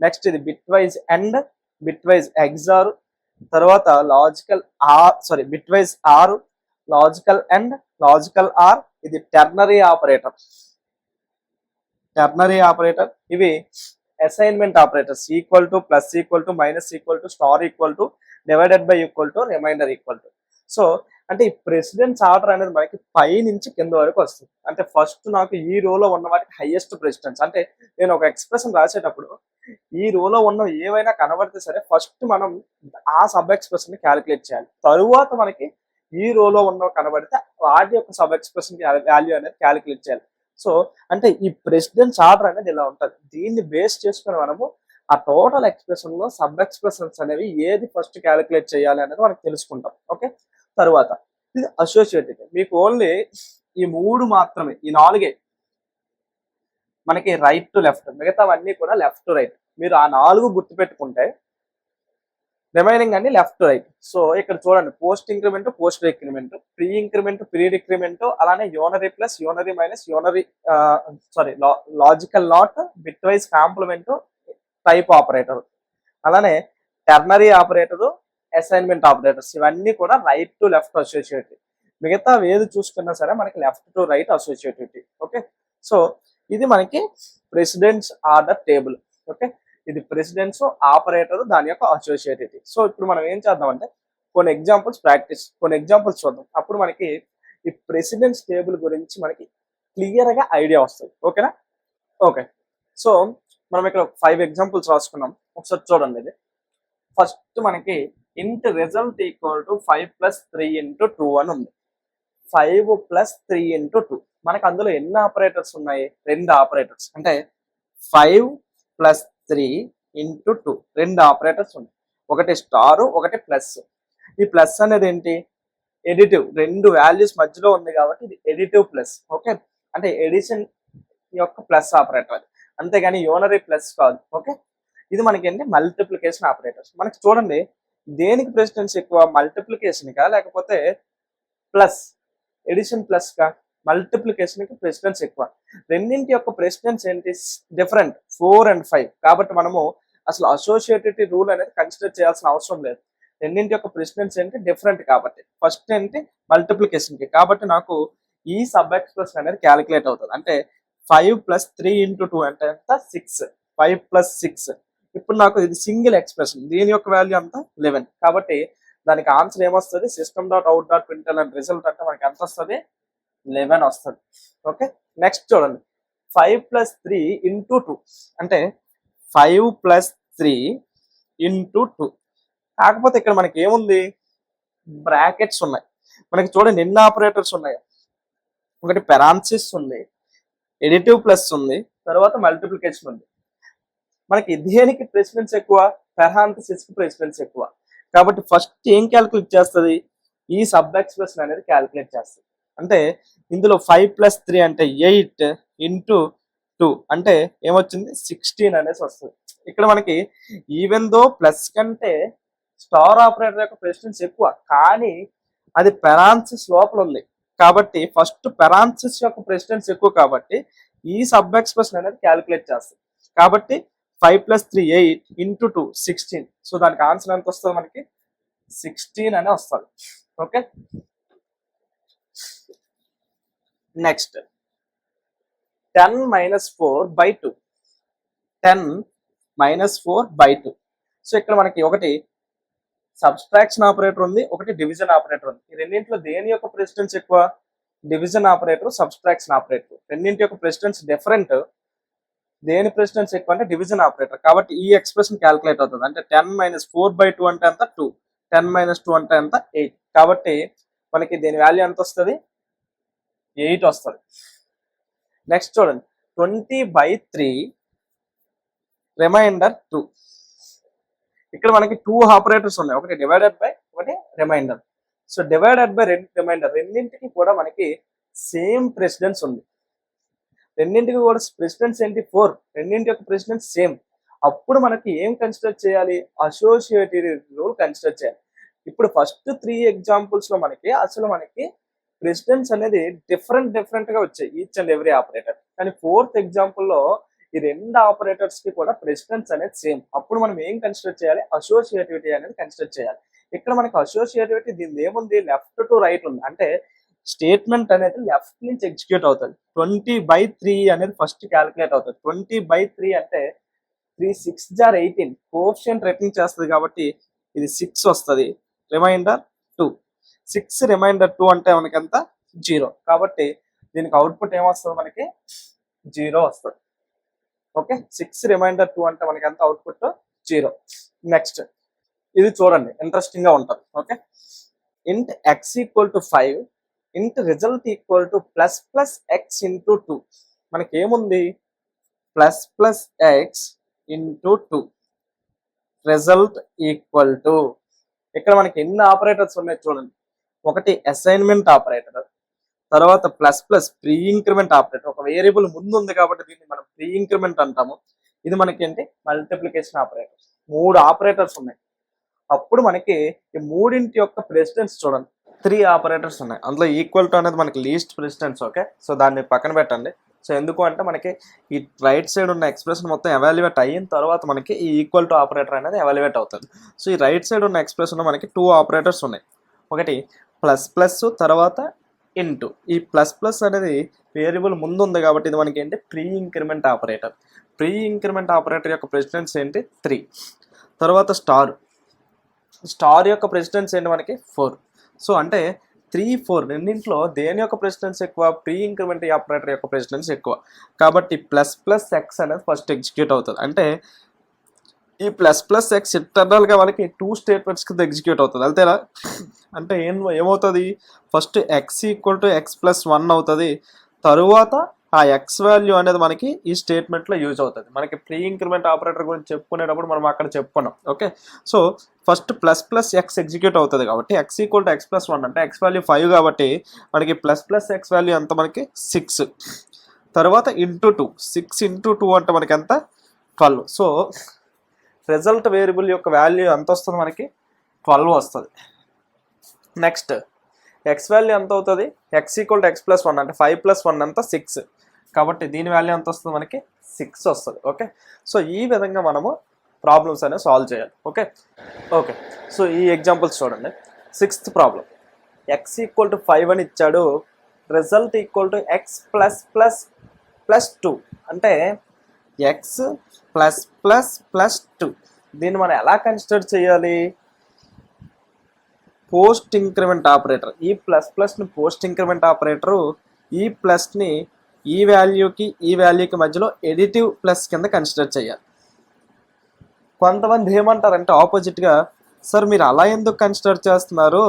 నెక్స్ట్ ఇది bit wise and, bit wise XOR, తర్వాత logical or, bitwise or, logical and, logical or, ఇది టెర్నరీ ఆపరేటర్. ఇవి assignment operators, equal to, plus equal to, minus equal to, star equal to, divided by equal to, remainder equal to. So అంటే ఈ precedence order అనేది మనకి పై నుంచి కింద వరకు వస్తుంది. అంటే ఫస్ట్ నాకు ఈ రోలో ఉన్న వాటికి హైయెస్ట్ ప్రెసిడెన్స్. అంటే నేను ఒక ఎక్స్ప్రెషన్ రాసేటప్పుడు ఈ రోలో ఉన్న ఏవైనా కనబడితే సరే ఫస్ట్ మనం ఆ సబ్ ఎక్స్ప్రెషన్ ని క్యాలిక్యులేట్ చేయాలి. తరువాత మనకి ఈ రోలో ఉన్న కనబడితే వాటి యొక్క సబ్ ఎక్స్ప్రెషన్ వాల్యూ అనేది క్యాలిక్యులేట్ చేయాలి. సో అంటే ఈ ప్రెసిడెన్స్ ఆర్డర్ అనేది ఇలా ఉంటుంది. దీన్ని బేస్ చేసుకుని మనము ఆ టోటల్ ఎక్స్ప్రెషన్ లో సబ్ ఎక్స్ప్రెషన్స్ అనేవి ఏది ఫస్ట్ క్యాలిక్యులేట్ చేయాలి అనేది మనకు తెలుసుకుంటాం. ఓకే, తర్వాత ఇది అసోసియేటెడ్. మీకు ఓన్లీ ఈ 3 మాత్రమే, ఈ 4 మనకి రైట్ టు లెఫ్ట్, మిగతావన్నీ కూడా లెఫ్ట్ టు రైట్. మీరు ఆ 4 గుర్తుపెట్టుకుంటే రిమైనింగ్ అన్ని లెఫ్ట్ టు రైట్. సో ఇక్కడ చూడండి, post increment, post decrement, pre increment, pre decrement, అలానే unary plus, unary minus, unary logical not, bitwise complement, type operator, అలానే టెర్నరీ ఆపరేటరు, అసైన్మెంట్ ఆపరేటర్స్ ఇవన్నీ కూడా రైట్ టు లెఫ్ట్ అసోసియేటివ్. మిగతా ఏది చూసుకున్నా సరే మనకి left to right associativity. Okay, so ఇది మనకి ప్రెసిడెంట్స్ ఆర్డర్ టేబుల్. ఓకే, ఇది ప్రెసిడెంట్స్ ఆపరేటర్ దాని యొక్క అసోసియేటివిటీ. సో ఇప్పుడు మనం ఏం చేద్దామంటే కొన్ని ఎగ్జాంపుల్స్ చూద్దాం. అప్పుడు మనకి ఈ ప్రెసిడెంట్స్ టేబుల్ గురించి మనకి క్లియర్ గా ఐడియా వస్తుంది. ఓకేనా? ఓకే, సో మనం ఇక్కడ 5 ఎగ్జాంపుల్స్ రాసుకున్నాం. ఒకసారి చూడండి. ఇది ఫస్ట్ మనకి ఇంట్ రిజల్ట్ ఈక్వల్ టు 5 + 3 × 2 అని ఉంది. 5 + 3 × 2 మనకు అందులో ఎన్ని ఆపరేటర్స్ ఉన్నాయి? 2 ఆపరేటర్స్. అంటే 5 + 3 × 2 2 ఆపరేటర్స్ ఉన్నాయి. ఒకటి స్టార్, ఒకటి ప్లస్. ఈ ప్లస్ అనేది ఏంటి? ఎడిటివ్. 2 వాల్యూస్ మధ్యలో ఉంది కాబట్టి ఇది ఎడిటివ్ ప్లస్. ఓకే, అంటే ఎడిషన్ యొక్క ప్లస్ ఆపరేటర్ అది, అంతేగాని యూనరీ ప్లస్ కాదు. ఓకే, ఇది మనకి ఏంటి? Multiplication operators. మనకి చూడండి దేనికి ప్రెసిడెన్స్ ఎక్కువ? మల్టిప్లికేషన్ కా లేకపోతే ప్లస్ ఎడిషన్ ప్లస్ కా? మల్టిప్లికేషన్ కి ప్రెసిడెన్స్ ఎక్కువ. రెండింటి యొక్క ప్రెసిడెన్స్ ఏంటి? Different, 4 and 5. కాబట్టి మనము అసలు అసోసియేటివిటీ రూల్ అనేది కన్సిడర్ చేయాల్సిన అవసరం లేదు. రెండింటి యొక్క ప్రెసిడెన్స్ ఏంటి? డిఫరెంట్. కాబట్టి ఫస్ట్ ఏంటి? మల్టిప్లికేషన్ కి. కాబట్టి నాకు ఈ సబ్ ఎక్స్ప్రెషన్ అనేది క్యాలిక్యులేట్ అవుతుంది. అంటే 5 + 3 × 2 అంటే ఎంత? 6. 5 + 6. ఇప్పుడు నాకు ఇది సింగిల్ ఎక్స్ప్రెషన్, దీని యొక్క వాల్యూ అంత 11. కాబట్టి దానికి ఆన్సర్ ఏమొస్తుంది? system.out.println రిజల్ట్ అంటే మనకి ఎంత వస్తుంది? 11 వస్తుంది. ఓకే, నెక్స్ట్ చూడండి. 5 + 3 × 2 అంటే 5 + 3 × 2. కాకపోతే ఇక్కడ మనకి ఏముంది? బ్రాకెట్స్ ఉన్నాయి. మనకి చూడండి ఎన్ని ఆపరేటర్స్ ఉన్నాయి. ఒకటి పెరాన్సిస్ ఉంది, ఎడిటివ్ ప్లస్ ఉంది, తర్వాత మల్టిప్లికేషన్ ఉంది. మనకి దేనికి ప్రెసిడెన్స్ ఎక్కువ? పెరాన్సిస్ కి ప్రెసిడెన్స్ ఎక్కువ. కాబట్టి ఫస్ట్ ఏం క్యాలిక్యులేట్ చేస్తుంది? ఈ సబ్ ఎక్స్ప్రెషన్ అనేది క్యాలిక్యులేట్ చేస్తుంది. అంటే ఇందులో 5 + 3 అంటే 8 × 2 అంటే ఏమొచ్చింది? 16 అనేసి వస్తుంది. ఇక్కడ మనకి ఈవెన్ దో ప్లస్ కంటే స్టార్ ఆపరేటర్ యొక్క ప్రెసిడెన్స్ ఎక్కువ, కానీ అది పెరాన్సిస్ లోపల ఉంది. కాబట్టి ఫస్ట్ పెరాన్సిస్ యొక్క ప్రెసిడెన్స్ ఎక్కువ, కాబట్టి ఈ సబ్ ఎక్స్ప్రెషన్ అనేది క్యాలిక్యులేట్ చేస్తుంది. కాబట్టి 5 + 3 8 × 2 16. సో దానికి ఆన్సర్ ఎంత వస్తుంది? మనకి 16 అనే వస్తుంది. Okay, next 10 - 4/2. 10 - 4/2. సో ఇక్కడ మనకి ఒకటి సబ్స్ట్రాక్షన్ ఆపరేటర్ ఉంది, ఒకటి డివిజన్ ఆపరేటర్ ఉంది. ఈ రెండింటిలో దేని యొక్క ప్రెసిడెన్స్ ఎక్కువ? Division operator, subtraction operator. రెండింటి యొక్క ప్రెసిడెన్స్ డిఫరెంట్. దేని ప్రెసిడెన్స్ ఎక్కువ అంటే డివిజన్ ఆపరేటర్. కాబట్టి ఈ ఎక్స్ప్రెషన్ క్యాలిక్యులేట్ అవుతుంది. అంటే 10 - 4/2 అంటే ఎంత? 2. 10 - 2 అంటే ఎంత? 8. కాబట్టి మనకి దీని వాల్యూ ఎంత వస్తుంది? 8 వస్తుంది. నెక్స్ట్ చూడండి. 20/3 రిమైండర్ 2. ఇక్కడ మనకి 2 ఆపరేటర్స్ ఉన్నాయి. ఒకటి డివైడెడ్ బై, ఒకటి remainder. So divided by remainder రెండింటికి కూడా మనకి సేమ్ ప్రెసిడెన్స్ ఉంది. రెండింటికి కూడా ప్రెసిడెన్స్ ఏంటి? 4. రెండింటి యొక్క ప్రెసిడెన్స్ సేమ్. అప్పుడు మనకి ఏం కన్సిడర్ చేయాలి? అసోసియేటివ్ రూల్ కన్సిడర్ చేయాలి. ఇప్పుడు ఫస్ట్ 3 ఎగ్జాంపుల్స్ లో మనకి ప్రెసిడెన్స్ అనేది డిఫరెంట్ గా వచ్చాయి ఈచ్ అండ్ ఎవ్రీ ఆపరేటర్. కానీ 4th ఎగ్జాంపుల్లో ఈ 2 ఆపరేటర్స్ కి కూడా ప్రెసిడెన్స్ అనేది సేమ్. అప్పుడు మనం ఏం కన్సిడర్ చేయాలి? అసోసియేటివిటీ అనేది కన్సిడర్ చేయాలి. ఇక్కడ మనకి అసోసియేటివిటీ దీని ఏముంది? లెఫ్ట్ టు రైట్ ఉంది. అంటే స్టేట్మెంట్ అనేది లెఫ్ట్ నుంచి ఎగ్జిక్యూట్ అవుతుంది. 20/3 అనేది ఫస్ట్ క్యాలిక్యులేట్ అవుతుంది. 20/3 అంటే 3 × 6 = 18. కోఎఫిషియంట్ రిటర్న్ చేస్తుంది కాబట్టి ఇది 6 వస్తుంది. రిమైండర్ 2. 6 రిమైండర్ 2 అంటే మనకి ఎంత? 0. కాబట్టి దీనికి అవుట్పుట్ ఏమొస్తుంది? మనకి 0 వస్తుంది. ఓకే, 6 రిమైండర్ 2 అంటే మనకి ఎంత అవుట్పుట్? 0. నెక్స్ట్ ఇది చూడండి, ఇంట్రెస్టింగ్ గా ఉంటుంది. ఓకే, ఇంట్ x = 5 ఇంట్ రిజల్ట్ ఈక్వల్ టు ++x × 2. మనకి ఏముంది? ++x × 2 result equal to. ఇక్కడ మనకి ఎన్ని ఆపరేటర్స్ ఉన్నాయి చూడండి. ఒకటి అసైన్మెంట్ ఆపరేటర్, తర్వాత ప్రీ ఇంక్రిమెంట్ ఆపరేటర్. ఒక వేరియబుల్ ముందు ఉంది కాబట్టి దీన్ని మనం ప్రీ ఇంక్రిమెంట్ అంటాము. ఇది మనకి ఏంటి? Multiplication operator. 3 ఆపరేటర్స్ ఉన్నాయి. అప్పుడు మనకి ఈ మూడింటి యొక్క ప్రెసిడెన్స్ చూడండి. 3 ఆపరేటర్స్ ఉన్నాయి. అందులో ఈక్వల్ టు అనేది మనకి లీస్ట్ ప్రెసిడెన్స్. ఓకే, సో దాన్ని పక్కన పెట్టండి. సో ఎందుకు అంటే మనకి ఈ రైట్ సైడ్ ఉన్న ఎక్స్ప్రెషన్ మొత్తం ఎవాల్యుయేట్ అయిన తర్వాత మనకి ఈ ఈక్వల్ టు ఆపరేటర్ అనేది ఎవాల్యుయేట్ అవుతుంది. సో ఈ రైట్ సైడ్ ఉన్న ఎక్స్ప్రెషన్లో మనకి 2 ఆపరేటర్స్ ఉన్నాయి. ఒకటి ప్లస్ ప్లస్ తర్వాత ఇంటూ. ఈ ప్లస్ ప్లస్ అనేది వేరియబుల్ ముందు ఉంది కాబట్టి ఇది మనకి ఏంటి pre increment operator. Pre increment operator యొక్క ప్రెసిడెన్స్ ఏంటి 3. తర్వాత స్టార్ యొక్క ప్రెసిడెన్స్ ఏంటి మనకి 4. సో అంటే 3, 4 రెండింటిలో దేని యొక్క ప్రెసిడెన్స్ ఎక్కువ? ప్రీ ఇంక్రిమెంట్ ఆపరేటర్ యొక్క ప్రెసిడెన్స్ ఎక్కువ. కాబట్టి ప్లస్ ప్లస్ ఎక్స్ అనేది ఫస్ట్ ఎగ్జిక్యూట్ అవుతుంది. అంటే ఈ ప్లస్ ప్లస్ ఎక్స్ ఇంటర్నల్గా వాళ్ళకి 2 స్టేట్మెంట్స్ కింద ఎగ్జిక్యూట్ అవుతుంది. అంతేనా? అంటే ఏమవుతుంది? First X equal to X plus 1 అవుతుంది. తరువాత ఆ ఎక్స్ వాల్యూ అనేది మనకి ఈ స్టేట్మెంట్లో యూజ్ అవుతుంది. మనకి ప్రీ ఇంక్రిమెంట్ ఆపరేటర్ గురించి చెప్పుకునేటప్పుడు మనం అక్కడ చెప్పుకున్నాం. Okay, so first plus plus X execute అవుతుంది కాబట్టి X equal to X plus 1 అంటే ఎక్స్ వాల్యూ 5 కాబట్టి మనకి ప్లస్ ప్లస్ ఎక్స్ వాల్యూ ఎంత? మనకి 6. తర్వాత ఇంటూ 2, 6 ఇంటూ 2 అంటే మనకి ఎంత? 12. సో రిజల్ట్ వేరియబుల్ యొక్క వాల్యూ ఎంత వస్తుంది? మనకి 12 వస్తుంది. నెక్స్ట్ ఎక్స్ వాల్యూ ఎంత అవుతుంది? X equal to X plus 1 అంటే 5 ప్లస్ 1 ఎంత? 6. కాబట్టి దీని వాల్యూ ఎంత వస్తుంది? మనకి 6 వస్తుంది. ఓకే, సో ఈ విధంగా మనము ప్రాబ్లమ్స్ అనేవి సాల్వ్ చేయాలి. ఓకే, సో ఈ ఎగ్జాంపుల్స్ చూడండి. 6th problem, X equal to 5 అని ఇచ్చాడు. Result equal to X plus plus plus 2 అంటే ఎక్స్ ప్లస్ ప్లస్ ప్లస్ 2. దీన్ని మనం ఎలా కన్సిడర్ చేయాలి? Post increment operator. ఈ ప్లస్ ప్లస్ని పోస్ట్ ఇంక్రిమెంట్ ఆపరేటరు ఈ ప్లస్ని ఈ వాల్యూకి మధ్యలో ఎడిటివ్ ప్లస్ కింద కన్సిడర్ చేయాలి. కొంతమంది ఏమంటారంటే ఆపోజిట్గా, సార్ మీరు అలా ఎందుకు కన్సిడర్ చేస్తున్నారు?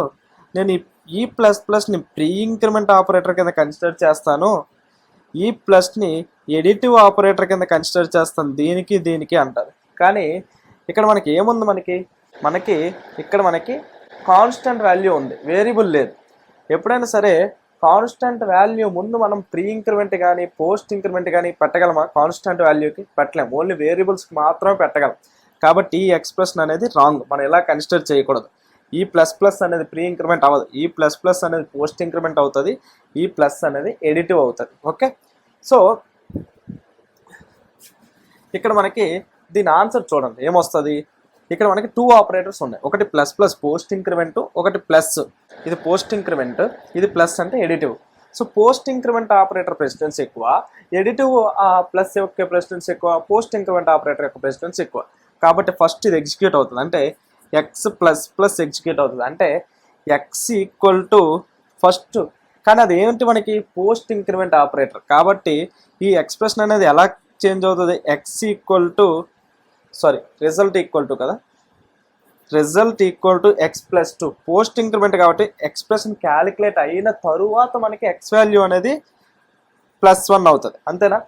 నేను ఈ ప్లస్ ప్లస్ని ప్రీ ఇంక్రిమెంట్ ఆపరేటర్ కింద కన్సిడర్ చేస్తాను, ఈ ప్లస్ని ఎడిటివ్ ఆపరేటర్ కింద కన్సిడర్ చేస్తాను, దీనికి అంటారు. కానీ ఇక్కడ మనకి ఏముంది? మనకి ఇక్కడ మనకి కాన్స్టెంట్ వాల్యూ ఉంది, వేరియబుల్ లేదు. ఎప్పుడైనా సరే కాన్స్టెంట్ వాల్యూ ముందు మనం ప్రీ ఇంక్రిమెంట్ కానీ పోస్ట్ ఇంక్రిమెంట్ కానీ పెట్టగలమా? కాన్స్టెంట్ వాల్యూకి పెట్టలేము, ఓన్లీ వేరియబుల్స్కి మాత్రమే పెట్టగలం. కాబట్టి ఈ ఎక్స్ప్రెషన్ అనేది రాంగ్, మనం ఎలా కన్సిడర్ చేయకూడదు. ఈ ప్లస్ ప్లస్ అనేది ప్రీ ఇంక్రిమెంట్ అవ్వదు, ఈ ప్లస్ ప్లస్ అనేది పోస్ట్ ఇంక్రిమెంట్ అవుతుంది, ఈ ప్లస్ అనేది ఎడిటివ్ అవుతుంది. ఓకే, సో ఇక్కడ మనకి దీని ఆన్సర్ చూడండి ఏమొస్తుంది. ఇక్కడ మనకి 2 ఆపరేటర్స్ ఉన్నాయి, ఒకటి ప్లస్ ప్లస్ పోస్ట్ ఇంక్రిమెంట్, ఒకటి ప్లస్. ఇది పోస్ట్ ఇంక్రిమెంట్, ఇది ప్లస్ అంటే additive. So post increment operator precedence ఎక్కువ, ఎడిటివ్ ప్లస్ యొక్క ప్రెసిడెన్స్ ఎక్కువ, పోస్ట్ ఇంక్రిమెంట్ ఆపరేటర్ యొక్క ప్రెసిడెన్స్ ఎక్కువ. కాబట్టి ఫస్ట్ ఇది ఎగ్జిక్యూట్ అవుతుంది, అంటే ఎక్స్ ప్లస్ ప్లస్ ఎగ్జిక్యూట్ అవుతుంది. అంటే ఎక్స్ ఈక్వల్ టు ఫస్ట్, కానీ అది ఏంటి? మనకి పోస్ట్ ఇంక్రిమెంట్ ఆపరేటర్ కాబట్టి ఈ ఎక్స్ప్రెషన్ అనేది ఎలా చేంజ్ అవుతుంది? X equal to result equal to కదా, result equal to X plus 2. Post increment కాబట్టి ఎక్స్ప్రెషన్ క్యాలిక్యులేట్ అయిన తరువాత మనకి ఎక్స్ వాల్యూ అనేది +1 అవుతుంది. అంతేనా?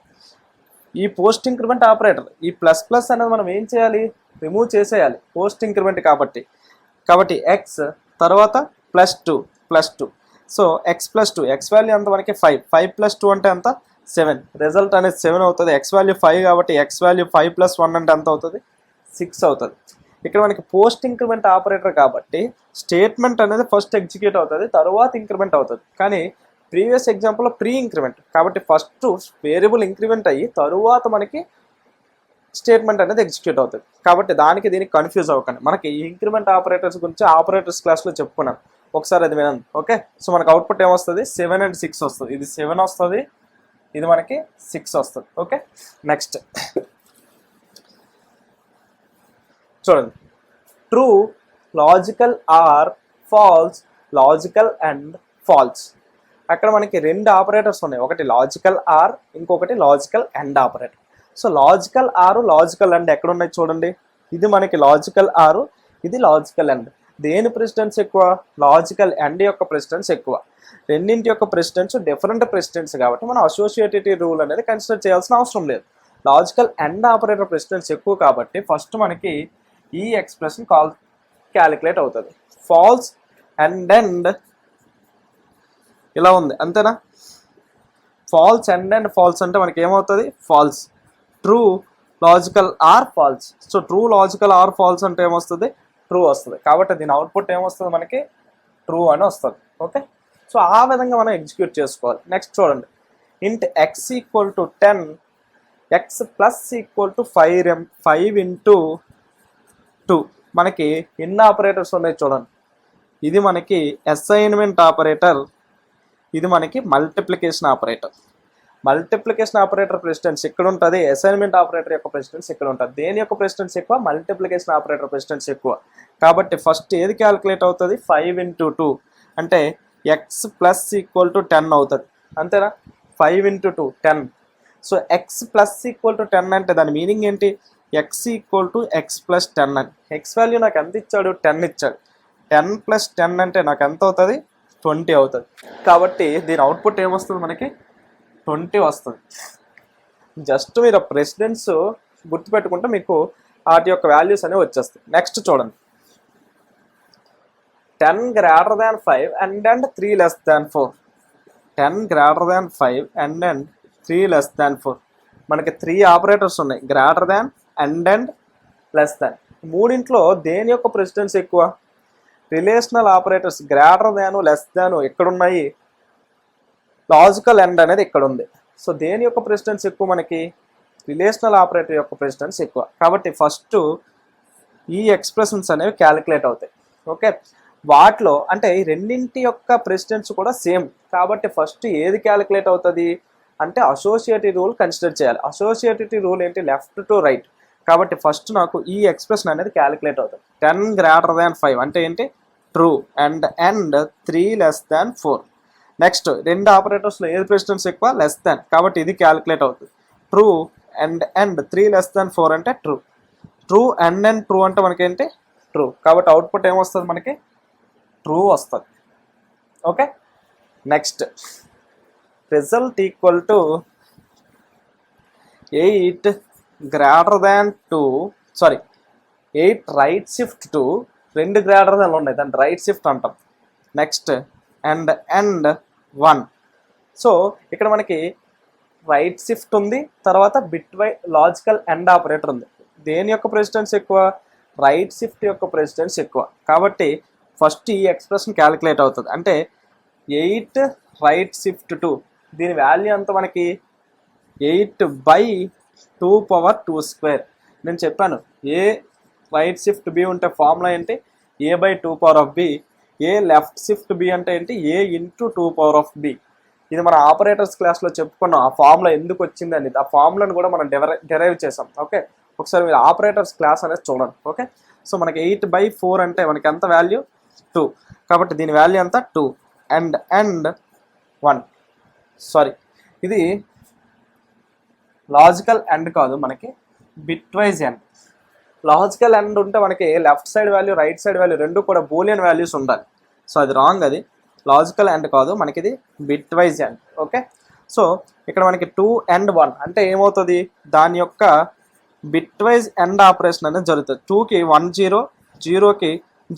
ఈ పోస్ట్ ఇంక్రిమెంట్ ఆపరేటర్ ఈ ప్లస్ ప్లస్ అనేది మనం ఏం చేయాలి? రిమూవ్ చేసేయాలి, పోస్ట్ ఇంక్రిమెంట్ కాబట్టి ఎక్స్ తర్వాత +2. So X plus 2, X value అంత మనకి 5 + 2 అంటే ఎంత? 7. రిజల్ట్ అనేది 7 అవుతుంది. ఎక్స్ వాల్యూ 5 కాబట్టి ఎక్స్ వాల్యూ 5 + 1 అంటే ఎంత అవుతుంది? 6 అవుతుంది. ఇక్కడ మనకి పోస్ట్ ఇంక్రిమెంట్ ఆపరేటర్ కాబట్టి స్టేట్మెంట్ అనేది ఫస్ట్ ఎగ్జిక్యూట్ అవుతుంది, తర్వాత ఇంక్రిమెంట్ అవుతుంది. కానీ ప్రీవియస్ ఎగ్జాంపుల్లో ప్రీ ఇంక్రిమెంట్ కాబట్టి ఫస్ట్ వేరియబుల్ ఇంక్రిమెంట్ అయ్యి తరువాత మనకి స్టేట్మెంట్ అనేది ఎగ్జిక్యూట్ అవుతుంది. కాబట్టి దీనికి కన్ఫ్యూజ్ అవ్వకండి. మనకి ఈ ఇంక్రిమెంట్ ఆపరేటర్స్ గురించి ఆపరేటర్స్ క్లాస్లో చెప్పుకున్నాం, ఒకసారి అది వినండి. ఓకే, సో మనకు అవుట్పుట్ ఏమొస్తుంది? 7 and 6 వస్తుంది. ఇది 7 వస్తుంది, ఇది మనకి 6 వస్తుంది. ఓకే, నెక్స్ట్ చూడండి. True, logical or, false, logical and false. అక్కడ మనకి 2 ఆపరేటర్స్ ఉన్నాయి, ఒకటి లాజికల్ ఆర్, ఇంకొకటి logical and operator. So logical or, logical and ఎక్కడ ఉన్నాయి చూడండి. ఇది మనకి లాజికల్ ఆర్, ఇది లాజికల్ అండ్. దేని ప్రెసిడెన్స్ ఎక్కువ? లాజికల్ అండ్ యొక్క ప్రెసిడెన్స్ ఎక్కువ. రెండింటి యొక్క ప్రెసిడెన్స్ డిఫరెంట్ ప్రెసిడెన్స్ కాబట్టి మనం అసోసియేటివ్ రూల్ అనేది కన్సిడర్ చేయాల్సిన అవసరం లేదు. లాజికల్ అండ్ ఆపరేటర్ ప్రెసిడెన్స్ ఎక్కువ కాబట్టి ఫస్ట్ మనకి ఈ ఎక్స్ప్రెషన్ క్యాలిక్యులేట్ అవుతుంది. ఫాల్స్ అండ్ ఇలా ఉంది, అంతేనా? ఫాల్స్ అండ్ ఫాల్స్ అంటే మనకి ఏమవుతుంది? False. True, logical or, false. So true, logical or, false అంటే ఏమొస్తుంది? ట్రూ వస్తుంది. కాబట్టి దీని అవుట్పుట్ ఏమొస్తుంది? మనకి ట్రూ అని వస్తుంది. ఓకే, సో ఆ విధంగా మనం ఎగ్జిక్యూట్ చేసుకోవాలి. నెక్స్ట్ చూడండి, ఇంట్ X equal to 10 X plus equal to 5 into 2. మనకి ఎన్ని ఆపరేటర్స్ ఉన్నాయి చూడండి. ఇది మనకి అసైన్మెంట్ ఆపరేటర్, ఇది మనకి multiplication operator. Multiplication operator precedence ఇక్కడ ఉంటుంది, అసైన్మెంట్ ఆపరేటర్ యొక్క ప్రెసిడెన్స్ ఇక్కడ ఉంటుంది. దేని యొక్క ప్రెసిడెన్స్ ఎక్కువ? మల్టిప్లికేషన్ ఆపరేటర్ ప్రెసిడెన్స్ ఎక్కువ. కాబట్టి ఫస్ట్ ఏది క్యాలిక్యులేట్ అవుతుంది? 5 ఇంటూ 2 అంటే ఎక్స్ ప్లస్ ఈక్వల్ టు 10 అవుతుంది, అంతేనా? 5 into 2 10. So X plus equal to 10 అంటే దాని మీనింగ్ ఏంటి? X equal to X plus 10 అని. ఎక్స్ వాల్యూ నాకు ఎంత ఇచ్చాడు? 10 ఇచ్చాడు. 10 ప్లస్ 10 అంటే నాకు ఎంత అవుతుంది? 20 అవుతుంది. కాబట్టి దీని అవుట్పుట్ ఏమొస్తుంది? మనకి 20 వస్తుంది. జస్ట్ మీరు ప్రెసిడెన్స్ గుర్తుపెట్టుకుంటే మీకు వాటి యొక్క వాల్యూస్ అనేవి వచ్చేస్తాయి. నెక్స్ట్ చూడండి, 10 greater than 5 and 3 less than 4. 10 greater than 5 and 3 less than 4. మనకి 3 ఆపరేటర్స్ ఉన్నాయి, greater than and less than. మూడింట్లో దేని యొక్క ప్రెసిడెన్స్ ఎక్కువ? Relational operators greater than less than ఎక్కడున్నాయి? లాజికల్ ఎండ్ అనేది ఇక్కడ ఉంది. సో దేని యొక్క ప్రెసిడెన్స్ ఎక్కువ? మనకి రిలేషనల్ ఆపరేటర్ యొక్క ప్రెసిడెన్స్ ఎక్కువ. కాబట్టి ఫస్ట్ ఈ ఎక్స్ప్రెషన్స్ అనేవి క్యాలిక్యులేట్ అవుతాయి. ఓకే, వాటిలో అంటే ఈ రెండింటి యొక్క ప్రెసిడెన్స్ కూడా సేమ్. కాబట్టి ఫస్ట్ ఏది క్యాలిక్యులేట్ అవుతుంది అంటే అసోసియేటివ్ రూల్ కన్సిడర్ చేయాలి. అసోసియేటివ్ రూల్ ఏంటి? Left to right. కాబట్టి ఫస్ట్ నాకు ఈ ఎక్స్ప్రెషన్ అనేది క్యాలిక్యులేట్ అవుతుంది. 10 గ్రేటర్ దాన్ 5 అంటే ఏంటి? True. And 3 less than 4. Next రెండు ఆపరేటర్స్లో ఏది ప్రెసిడెన్స్ ఎక్కువ? Less than. కాబట్టి ఇది క్యాలిక్యులేట్ అవుతుంది. ట్రూ అండ్ 3 less than 4 అంటే ట్రూ. ట్రూ అండ్ ట్రూ అంటే మనకి ఏంటి? ట్రూ. కాబట్టి అవుట్పుట్ ఏమొస్తుంది? మనకి ట్రూ వస్తుంది. Okay, next result equal to 8 greater than 8 right shift 2. రెండు గ్రేటర్ దాన్ ఉన్నాయి, దాన్ని రైట్ షిఫ్ట్ అంటాం. Next and 1. సో ఇక్కడ మనకి రైట్ షిఫ్ట్ ఉంది, తర్వాత bitwise logical and operator ఉంది. దేని యొక్క ప్రెసిడెన్స్ ఎక్కువ? రైట్ షిఫ్ట్ యొక్క ప్రెసిడెన్స్ ఎక్కువ. కాబట్టి ఫస్ట్ ఈ ఎక్స్ప్రెషన్ క్యాలిక్యులేట్ అవుతుంది. అంటే 8 రైట్ షిఫ్ట్ 2 దీని వాల్యూ అంత మనకి 8/2^2². నేను చెప్పాను ఏ రైట్ షిఫ్ట్ బి ఉంటే ఫార్ములా ఏంటి? a/2^b. ఏ లెఫ్ట్ షిఫ్ట్ బి అంటే ఏంటి? a into 2^b. ఇది మన ఆపరేటర్స్ క్లాస్లో చెప్పుకున్నాం. ఆ ఫార్ములా ఎందుకు వచ్చింది అనేది, ఆ ఫార్ములాను కూడా మనం డెరైవ్ చేసాం. ఓకే, ఒకసారి మీరు ఆపరేటర్స్ క్లాస్ అనేది చూడండి. ఓకే, సో మనకి 8/4 అంటే మనకి ఎంత వాల్యూ? 2. కాబట్టి దీని వాల్యూ ఎంత? 2 అండ్ 1. సారీ, ఇది లాజికల్ ఎండ్ కాదు, మనకి bit wise end. Logical end ఉంటే మనకి left side value right side value రెండు కూడా బూలియన్ వాల్యూస్ ఉండాలి. సో అది రాంగ్, అది లాజికల్ ఎండ్ కాదు, మనకి ఇది bit wise end. Okay, so ఇక్కడ మనకి 2 and 1 అంటే ఏమవుతుంది? దాని యొక్క బిట్ వైజ్ ఎండ్ ఆపరేషన్ అనేది జరుగుతుంది. 2కి 1 0, 0కి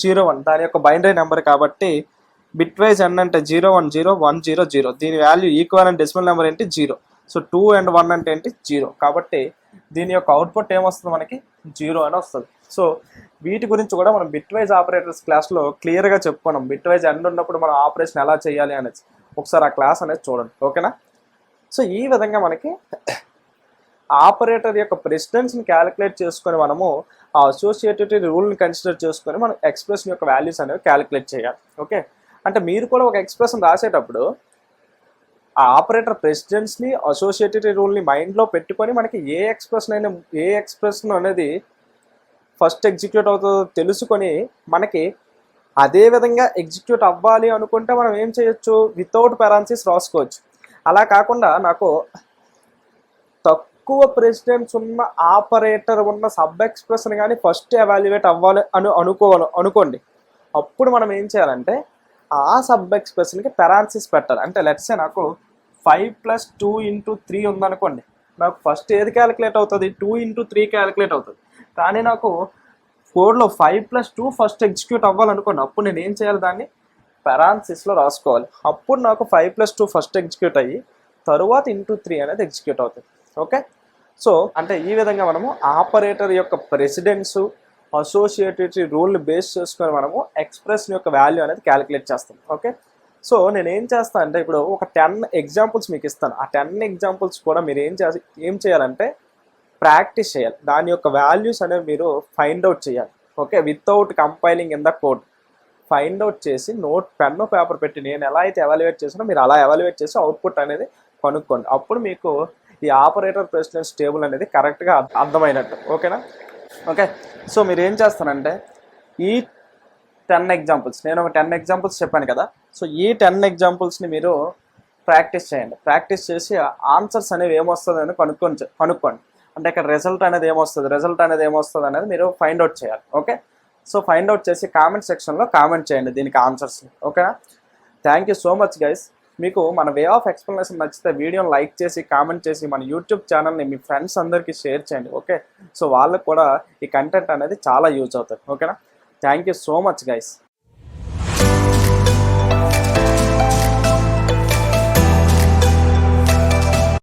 0 1 దాని యొక్క బైనరీ నెంబర్. కాబట్టి బిట్ వైజ్ ఎండ్ అంటే 0 1 0 1 0 0. దీని వాల్యూ ఈక్వల్ డెసిమల్ నెంబర్ ఏంటి? 0. సో 2 and 1 అంటే ఏంటి? 0. కాబట్టి దీని యొక్క అవుట్పుట్ ఏమొస్తుంది? మనకి 0 అని వస్తుంది. సో వీటి గురించి కూడా మనం బిట్ వైజ్ ఆపరేటర్స్ క్లాస్లో క్లియర్గా చెప్పుకున్నాం. బిట్ వైజ్ ఎండ్ ఉన్నప్పుడు మనం ఆపరేషన్ ఎలా చేయాలి అనేది ఒకసారి ఆ క్లాస్ అనేది చూడండి. ఓకేనా? సో ఈ విధంగా మనకి ఆపరేటర్ యొక్క ప్రెసిడెన్స్ని క్యాలిక్యులేట్ చేసుకొని మనము ఆ అసోసియేటివ్ రూల్ని కన్సిడర్ చేసుకొని మనం ఎక్స్ప్రెషన్ యొక్క వాల్యూస్ అనేవి క్యాలిక్యులేట్ చేయాలి. ఓకే, అంటే మీరు కూడా ఒక ఎక్స్ప్రెషన్ రాసేటప్పుడు ఆ ఆపరేటర్ ప్రెసిడెన్స్ని అసోసియేటివ్ రూల్ని మైండ్లో పెట్టుకొని మనకి ఏ ఎక్స్ప్రెషన్ అనేది ఫస్ట్ ఎగ్జిక్యూట్ అవుతుందో తెలుసుకొని మనకి అదే విధంగా ఎగ్జిక్యూట్ అవ్వాలి అనుకుంటే మనం ఏం చేయొచ్చు? వితౌట్ పారాన్సిస్ రాసుకోవచ్చు. అలా కాకుండా నాకు తక్కువ ప్రెసిడెన్స్ ఉన్న ఆపరేటర్ ఉన్న సబ్ ఎక్స్ప్రెషన్ కానీ ఫస్ట్ ఎవాల్యుయేట్ అవ్వాలి అనుకోండి. అప్పుడు మనం ఏం చేయాలంటే ఆ సబ్ ఎక్స్ప్రెషన్కి పారాన్సిస్ పెట్టాలి. అంటే లెట్స్ సే నాకు 5 + 2 × 3 ఉందనుకోండి, నాకు ఫస్ట్ ఏది క్యాలిక్యులేట్ అవుతుంది? 2 × 3 క్యాలిక్యులేట్ అవుతుంది. కానీ నాకు కోడ్లో 5 + 2 ఫస్ట్ ఎగ్జిక్యూట్ అవ్వాలనుకోండి, అప్పుడు నేను ఏం చేయాలి? దాన్ని పారాన్సిస్లో రాసుకోవాలి. అప్పుడు నాకు 5 + 2 ఫస్ట్ ఎగ్జిక్యూట్ అయ్యి తరువాత × 3 అనేది ఎగ్జిక్యూట్ అవుతుంది. ఓకే, సో అంటే ఈ విధంగా మనము ఆపరేటర్ యొక్క ప్రెసిడెన్స్ అసోసియేటివ్ రూల్ని బేస్ చేసుకొని మనము ఎక్స్ప్రెషన్ యొక్క వాల్యూ అనేది క్యాలిక్యులేట్ చేస్తాం. ఓకే, సో నేనేం చేస్తా అంటే ఇప్పుడు ఒక 10 ఎగ్జాంపుల్స్ మీకు ఇస్తాను. ఆ 10 ఎగ్జాంపుల్స్ కూడా మీరు ఏం చేయాలంటే ప్రాక్టీస్ చేయాలి. దాని యొక్క వాల్యూస్ అనేవి మీరు ఫైండ్ అవుట్ చేయాలి. Okay, without compiling in the code find out చేసి పెన్ పేపర్ పెట్టి నేను ఎలా అయితే ఎవాల్యుయేట్ చేసినా మీరు అలా ఎవాల్యుయేట్ చేసి అవుట్పుట్ అనేది కనుక్కోండి. అప్పుడు మీకు ఈ ఆపరేటర్ ప్రెసిడెన్స్ టేబుల్ అనేది కరెక్ట్గా అర్థమైనట్టు. ఓకేనా? ఓకే, సో మీరు ఏం చేస్తారంటే ఈ 10 ఎగ్జాంపుల్స్ నేను ఒక 10 ఎగ్జాంపుల్స్ చెప్పాను కదా. సో ఈ 10 ఎగ్జాంపుల్స్ని మీరు ప్రాక్టీస్ చేయండి. ప్రాక్టీస్ చేసి ఆన్సర్స్ అనేవి ఏమొస్తుందని కనుక్కోండి. అంటే ఇక్కడ రిజల్ట్ అనేది ఏమొస్తుంది అనేది మీరు ఫైండ్ అవుట్ చేయాలి. ఓకే, సో ఫైండ్ అవుట్ చేసి కామెంట్ సెక్షన్లో కామెంట్ చేయండి దీనికి ఆన్సర్స్ని. ఓకేనా? Thank you so much guys. మీకు మన వే ఆఫ్ ఎక్స్ప్లెనేషన్ నచ్చితే వీడియోని లైక్ చేసి కామెంట్ చేసి మన యూట్యూబ్ ఛానల్ని మీ ఫ్రెండ్స్ అందరికీ షేర్ చేయండి. ఓకే, సో వాళ్ళకు కూడా ఈ కంటెంట్ అనేది చాలా యూజ్ అవుతుంది. ఓకేనా? Thank you so much guys.